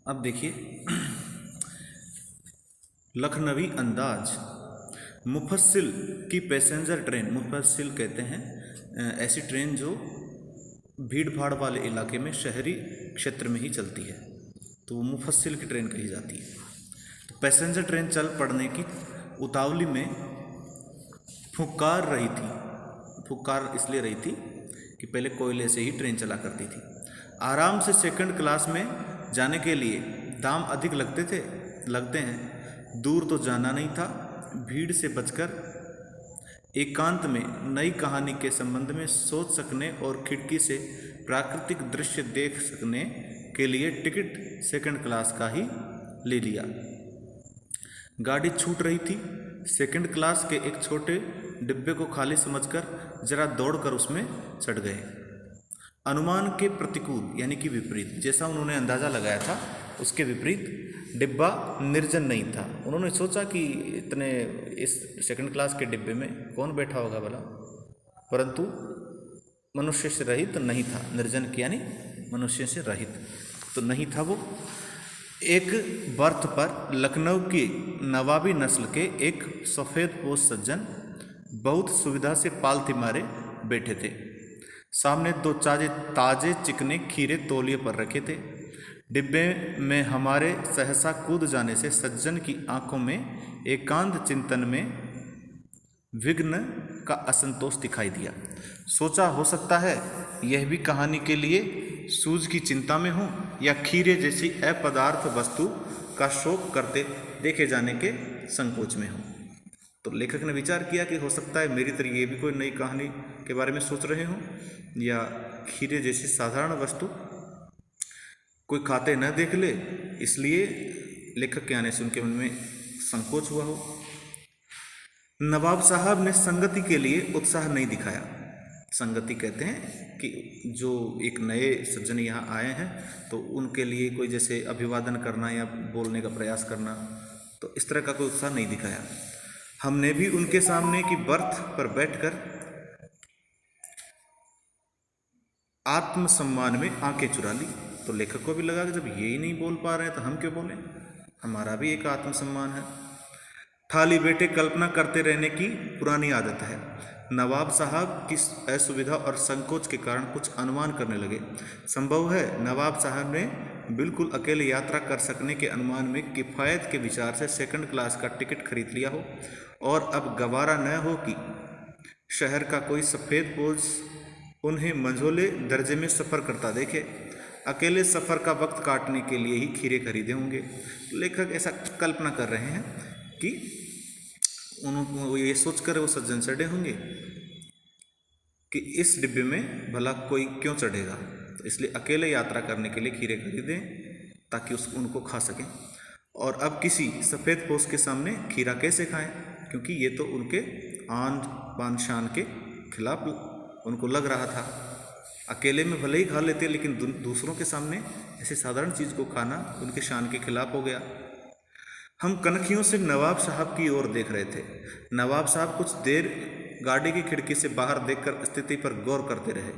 अब देखिए लखनवी अंदाज। मुफस्सिल की पैसेंजर ट्रेन, मुफस्सिल कहते हैं ऐसी ट्रेन जो भीड़ भाड़ वाले इलाके में शहरी क्षेत्र में ही चलती है, तो वो मुफस्सिल की ट्रेन कही जाती है। तो पैसेंजर ट्रेन चल पड़ने की उतावली में फुकार रही थी। फुकार इसलिए रही थी कि पहले कोयले से ही ट्रेन चला करती थी। आराम से सेकंड क्लास में जाने के लिए दाम अधिक लगते हैं। दूर तो जाना नहीं था। भीड़ से बचकर एकांत में नई कहानी के संबंध में सोच सकने और खिड़की से प्राकृतिक दृश्य देख सकने के लिए टिकट सेकंड क्लास का ही ले लिया। गाड़ी छूट रही थी। सेकंड क्लास के एक छोटे डिब्बे को खाली समझकर जरा दौड़कर उसमें चढ़ गए। अनुमान के प्रतिकूल यानी कि विपरीत, जैसा उन्होंने अंदाज़ा लगाया था उसके विपरीत डिब्बा निर्जन नहीं था। उन्होंने सोचा कि इतने इस सेकंड क्लास के डिब्बे में कौन बैठा होगा भला, परंतु मनुष्य से रहित नहीं था। निर्जन यानी मनुष्य से रहित तो नहीं था वो। एक बर्थ पर लखनऊ की नवाबी नस्ल के एक सफ़ेदपोश सज्जन बहुत सुविधा से पालथी मारे बैठे थे। सामने दो ताजे चिकने खीरे तौलिए पर रखे थे। डिब्बे में हमारे सहसा कूद जाने से सज्जन की आंखों में एकांत चिंतन में विघ्न का असंतोष दिखाई दिया। सोचा हो सकता है यह भी कहानी के लिए सूझ की चिंता में हो या खीरे जैसी अपदार्थ वस्तु का शौक करते देखे जाने के संकोच में हो। तो लेखक ने विचार किया कि हो सकता है मेरी तरह ये भी कोई नई कहानी के बारे में सोच रहे हों या खीरे जैसी साधारण वस्तु कोई खाते न देख ले, इसलिए लेखक के आने से उनके मन में संकोच हुआ हो। नवाब साहब ने संगति के लिए उत्साह नहीं दिखाया। संगति कहते हैं कि जो एक नए सज्जन यहाँ आए हैं तो उनके लिए कोई जैसे अभिवादन करना या बोलने का प्रयास करना, तो इस तरह का कोई उत्साह नहीं दिखाया। हमने भी उनके सामने की बर्थ पर बैठकर आत्मसम्मान में आंखें चुरा ली। तो लेखक को भी लगा कि जब ये ही नहीं बोल पा रहे हैं तो हम क्यों बोलें, हमारा भी एक आत्मसम्मान है। खाली बैठे कल्पना करते रहने की पुरानी आदत है। नवाब साहब की असुविधा और संकोच के कारण कुछ अनुमान करने लगे। संभव है नवाब साहब ने बिल्कुल अकेले यात्रा कर सकने के अनुमान में किफ़ायत के विचार से सेकंड क्लास का टिकट खरीद लिया हो और अब गवारा न हो कि शहर का कोई सफ़ेदपोश उन्हें मंझोले दर्जे में सफ़र करता देखे। अकेले सफ़र का वक्त काटने के लिए ही खीरे खरीदे होंगे। लेखक ऐसा कल्पना कर रहे हैं कि उनको ये सोचकर वो सज्जन चढ़े होंगे कि इस डिब्बे में भला कोई क्यों चढ़ेगा, तो इसलिए अकेले यात्रा करने के लिए खीरे खरीदें ताकि उनको खा सकें। और अब किसी सफ़ेदपोश के सामने खीरा कैसे खाएं, क्योंकि ये तो उनके आन बान शान के खिलाफ उनको लग रहा था। अकेले में भले ही खा लेते लेकिन दूसरों के सामने ऐसी साधारण चीज़ को खाना उनके शान के खिलाफ हो गया। हम कनखियों से नवाब साहब की ओर देख रहे थे। नवाब साहब कुछ देर गाड़ी की खिड़की से बाहर देखकर स्थिति पर गौर करते रहे।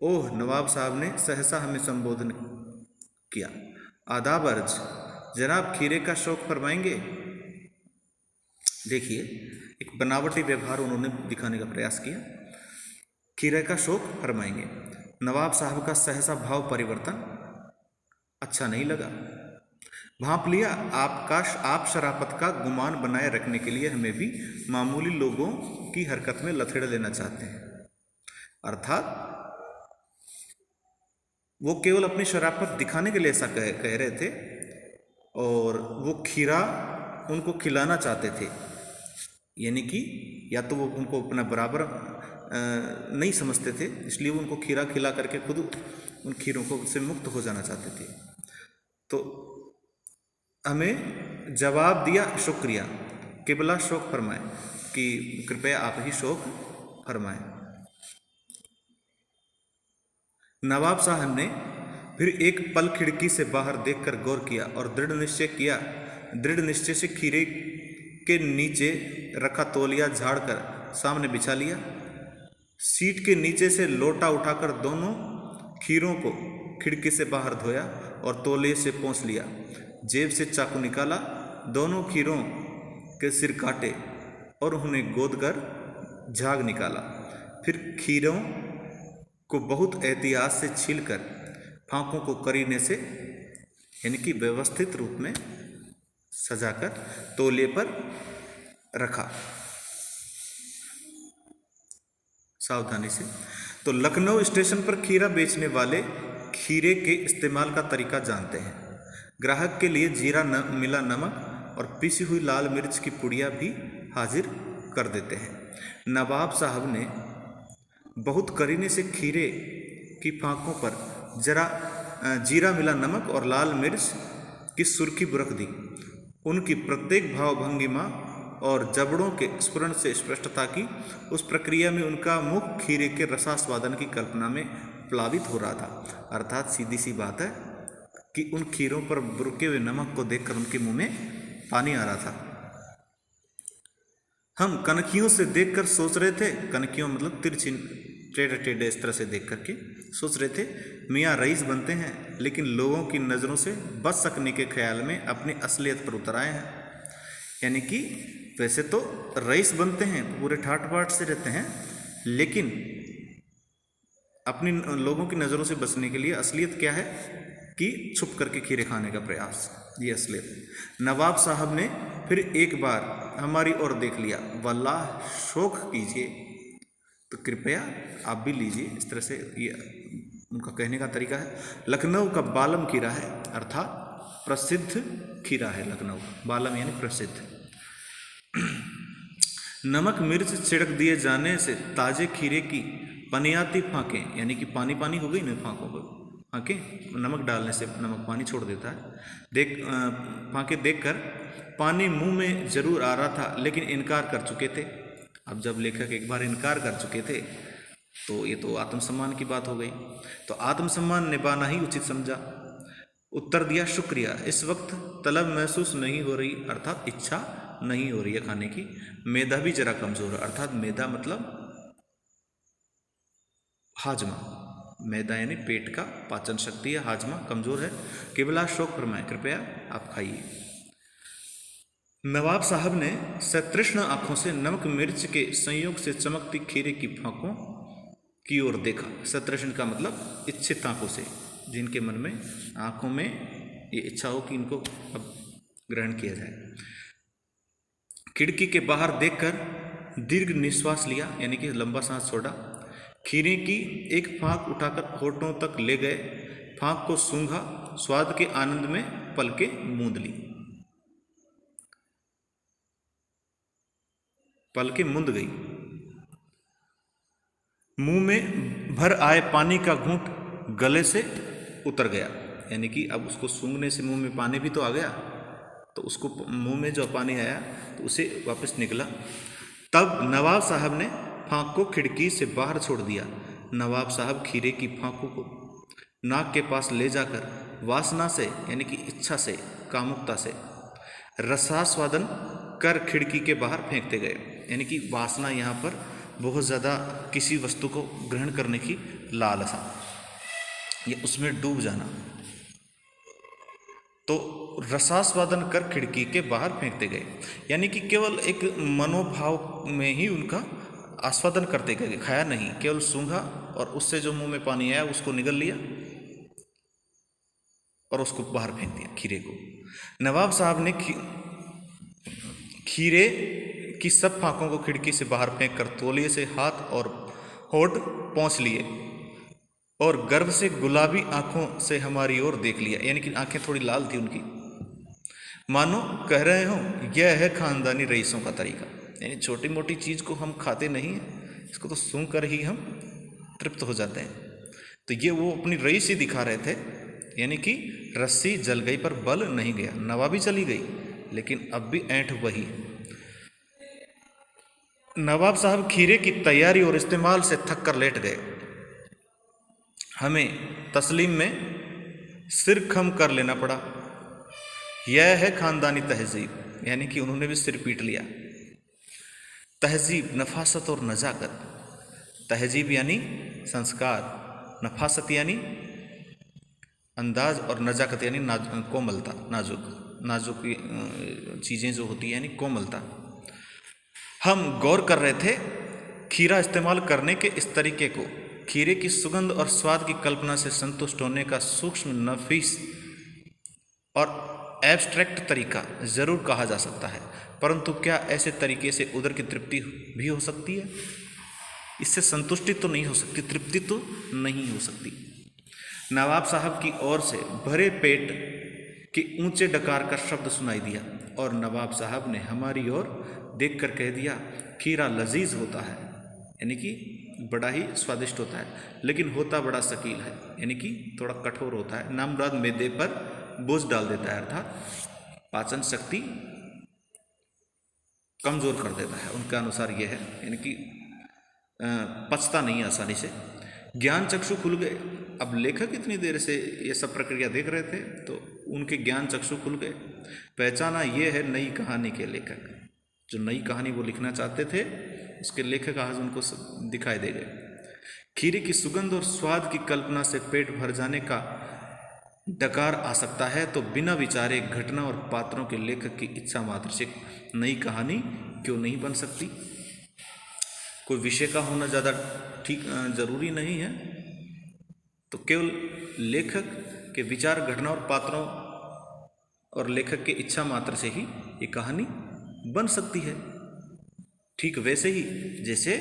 ओह, नवाब साहब ने सहसा हमें संबोधन किया। आदाब अर्ज, जनाब खीरे का शौक फरमाएंगे। देखिए, एक बनावटी व्यवहार उन्होंने दिखाने का प्रयास किया। खीरे का शौक फरमाएंगे। नवाब साहब का सहसा भाव परिवर्तन अच्छा नहीं लगा। भांप लिया, आप शराफत का गुमान बनाए रखने के लिए हमें भी मामूली लोगों की हरकत में लथेड़ लेना चाहते हैं। अर्थात वो केवल अपनी शराफत दिखाने के लिए ऐसा कह रहे थे और वो खीरा उनको खिलाना चाहते थे, यानी कि या तो वो उनको अपना बराबर नहीं समझते थे, इसलिए वो उनको खीरा खिला करके खुद उन खीरों को से मुक्त हो जाना चाहते थे। तो हमें जवाब दिया, शुक्रिया, किबला शौक फरमाएं, कि कृपया आप ही शौक फरमाएं। नवाब साहब ने फिर एक पल खिड़की से बाहर देखकर गौर किया और दृढ़ निश्चय से खीरे के नीचे रखा तौलिया झाड़कर सामने बिछा लिया। सीट के नीचे से लोटा उठाकर दोनों खीरों को खिड़की से बाहर धोया और तौलिए से पोंछ लिया। जेब से चाकू निकाला, दोनों खीरों के सिर काटे और उन्हें गोद कर झाग निकाला। फिर खीरों को बहुत एहतियात से छीलकर फांकों को करीने से यानी कि व्यवस्थित रूप में सजाकर तौलिए पर रखा सावधानी से। तो लखनऊ स्टेशन पर खीरा बेचने वाले खीरे के इस्तेमाल का तरीका जानते हैं। ग्राहक के लिए जीरा मिला नमक और पिसी हुई लाल मिर्च की पुड़िया भी हाजिर कर देते हैं। नवाब साहब ने बहुत करीने से खीरे की फांकों पर जीरा मिला नमक और लाल मिर्च की सुर्खी बुरक दी। उनकी प्रत्येक भावभंगिमा और जबड़ों के स्फुरण से स्पष्टता की। उस प्रक्रिया में उनका मुख खीरे के रसास्वादन की कल्पना में प्लावित हो रहा था। अर्थात सीधी सी बात है कि उन खीरों पर बुरके हुए नमक को देखकर उनके मुंह में पानी आ रहा था। हम कनखियों से देखकर सोच रहे थे, कनखियों मतलब तिरछी टेढ़े टेढ़े इस तरह से देख करके सोच रहे थे, मियाँ रईस बनते हैं लेकिन लोगों की नज़रों से बच सकने के ख्याल में अपनी असलियत पर उतर आए हैं। यानी कि वैसे तो रईस बनते हैं, पूरे ठाट बाट से रहते हैं, लेकिन अपनी लोगों की नज़रों से बचने के लिए असलियत क्या है कि छुप करके खीरे खाने का प्रयास, ये असलियत है। नवाब साहब ने फिर एक बार हमारी ओर देख लिया। वल्लाह शौक कीजिए तो कृपया आप भी लीजिए। इस तरह से ये उनका कहने का तरीका है। लखनऊ का बालम खीरा है, अर्थात प्रसिद्ध खीरा है लखनऊ। बालम यानी प्रसिद्ध। नमक मिर्च छिड़क दिए जाने से ताजे खीरे की पनियाती फांकें, यानी कि पानी पानी हो गई ना फांकों पर, फांकें नमक डालने से नमक पानी छोड़ देता है। फांकें देखकर पानी मुंह में जरूर आ रहा था, लेकिन इनकार कर चुके थे। अब जब लेखक एक बार इनकार कर चुके थे तो ये तो आत्मसम्मान की बात हो गई। तो आत्मसम्मान निभाना ही उचित समझा। उत्तर दिया, शुक्रिया, इस वक्त तलब महसूस नहीं हो रही, अर्थात इच्छा नहीं हो रही है खाने की। मैदा भी जरा कमज़ोर है, अर्थात मैदा मतलब हाजमा, मैदा यानी पेट का पाचन शक्ति है, हाजमा कमज़ोर है। केवल शौक फरमाएं, कृपया आप खाइए। नवाब साहब ने सतृष्ण आंखों से नमक मिर्च के संयोग से चमकती खीरे की फांकों की ओर देखा। सतृष्ण का मतलब इच्छित आंखों से, जिनके मन में आंखों में ये इच्छा हो कि इनको अब ग्रहण किया जाए। खिड़की के बाहर देखकर दीर्घ निश्वास लिया, यानी कि लंबा सांस छोड़ा। खीरे की एक फांक उठाकर होठों तक ले गए, फांक को सूंघा, स्वाद के आनंद में पलकें मूंद ली। पलकें मूंद गई। मुंह में भर आए पानी का घूंट गले से उतर गया, यानी कि अब उसको सूंघने से मुंह में पानी भी तो आ गया, तो उसको मुंह में जो पानी आया तो उसे वापस निकला। तब नवाब साहब ने फांक को खिड़की से बाहर छोड़ दिया। नवाब साहब खीरे की फांकों को नाक के पास ले जाकर वासना से, यानी कि इच्छा से, कामुकता से रसास्वादन कर खिड़की के बाहर फेंकते गए। यानी कि वासना यहाँ पर बहुत ज़्यादा किसी वस्तु को ग्रहण करने की लालसा, या उसमें डूब जाना। तो रसास्वादन कर खिड़की के बाहर फेंकते गए, यानी कि केवल एक मनोभाव में ही उनका आस्वादन करते गए, खाया नहीं, केवल सूंघा और उससे जो मुंह में पानी आया उसको निगल लिया और उसको बाहर फेंक दिया खीरे को। नवाब साहब ने खीरे की सब फांकों को खिड़की से बाहर फेंक कर तौलिए से हाथ और होठ पोंछ लिए और गर्व से गुलाबी आंखों से हमारी ओर देख लिया, यानी कि आंखें थोड़ी लाल थी उनकी, मानो कह रहे हो यह है खानदानी रईसों का तरीका। यानी छोटी मोटी चीज़ को हम खाते नहीं हैं, इसको तो सूंघ कर ही हम तृप्त हो जाते हैं। तो ये वो अपनी रईसी दिखा रहे थे, यानी कि रस्सी जल गई पर बल नहीं गया। नवाबी चली गई लेकिन अब भी ऐंठ वही। नवाब साहब खीरे की तैयारी और इस्तेमाल से थक कर लेट गए। हमें तस्लीम में सिर खम कर लेना पड़ा। यह है खानदानी तहजीब, यानी कि उन्होंने भी सिर पीट लिया। तहजीब, नफासत और नजाकत। तहजीब यानी संस्कार, नफासत यानी अंदाज और नजाकत यानी कोमलता, नाजुक चीज़ें जो होती है यानी कोमलता। हम गौर कर रहे थे खीरा इस्तेमाल करने के इस तरीके को खीरे की सुगंध और स्वाद की कल्पना से संतुष्ट होने का सूक्ष्म, नफीस और एब्स्ट्रैक्ट तरीका ज़रूर कहा जा सकता है, परंतु क्या ऐसे तरीके से उदर की तृप्ति भी हो सकती है? इससे संतुष्टि तो नहीं हो सकती, तृप्ति तो नहीं हो सकती। नवाब साहब की ओर से भरे पेट के ऊंचे डकार का शब्द सुनाई दिया और नवाब साहब ने हमारी ओर देखकर कह दिया, खीरा लजीज होता है, यानी कि बड़ा ही स्वादिष्ट होता है, लेकिन होता बड़ा शकील है, यानी कि थोड़ा कठोर होता है। नामुराद मैदे पर बोझ डाल देता है, अर्थात पाचन शक्ति कमज़ोर कर देता है। उनका अनुसार यह है, यानी कि पचता नहीं आसानी से। ज्ञान चक्षु खुल गए। अब लेखक इतनी देर से ये सब प्रक्रिया देख रहे थे तो उनके ज्ञान चक्षु खुल गए। पहचाना ये है नई कहानी के लेखक, जो नई कहानी वो लिखना चाहते थे उसके लेखक आज उनको दिखाई दे गए। खीरे की सुगंध और स्वाद की कल्पना से पेट भर जाने का डकार आ सकता है तो बिना विचारे घटना और पात्रों के लेखक की इच्छा मात्र से नई कहानी क्यों नहीं बन सकती? कोई विषय का होना ज़्यादा ठीक जरूरी नहीं है, तो केवल लेखक के विचार, घटना और पात्रों और लेखक के इच्छा मात्र से ही ये कहानी बन सकती है। ठीक वैसे ही जैसे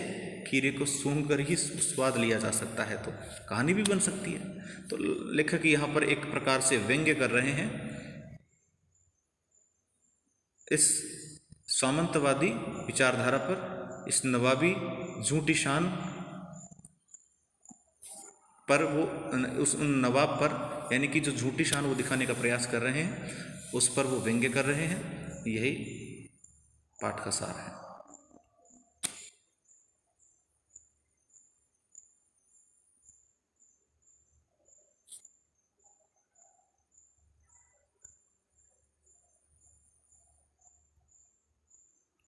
खीरे को सूंघ कर ही स्वाद लिया जा सकता है तो कहानी भी बन सकती है। तो लेखक यहाँ पर एक प्रकार से व्यंग्य कर रहे हैं इस सामंतवादी विचारधारा पर, इस नवाबी झूठी शान पर, वो उस नवाब पर, यानी कि जो झूठी शान वो दिखाने का प्रयास कर रहे हैं उस पर वो व्यंग्य कर रहे हैं। यही पाठ का सार है।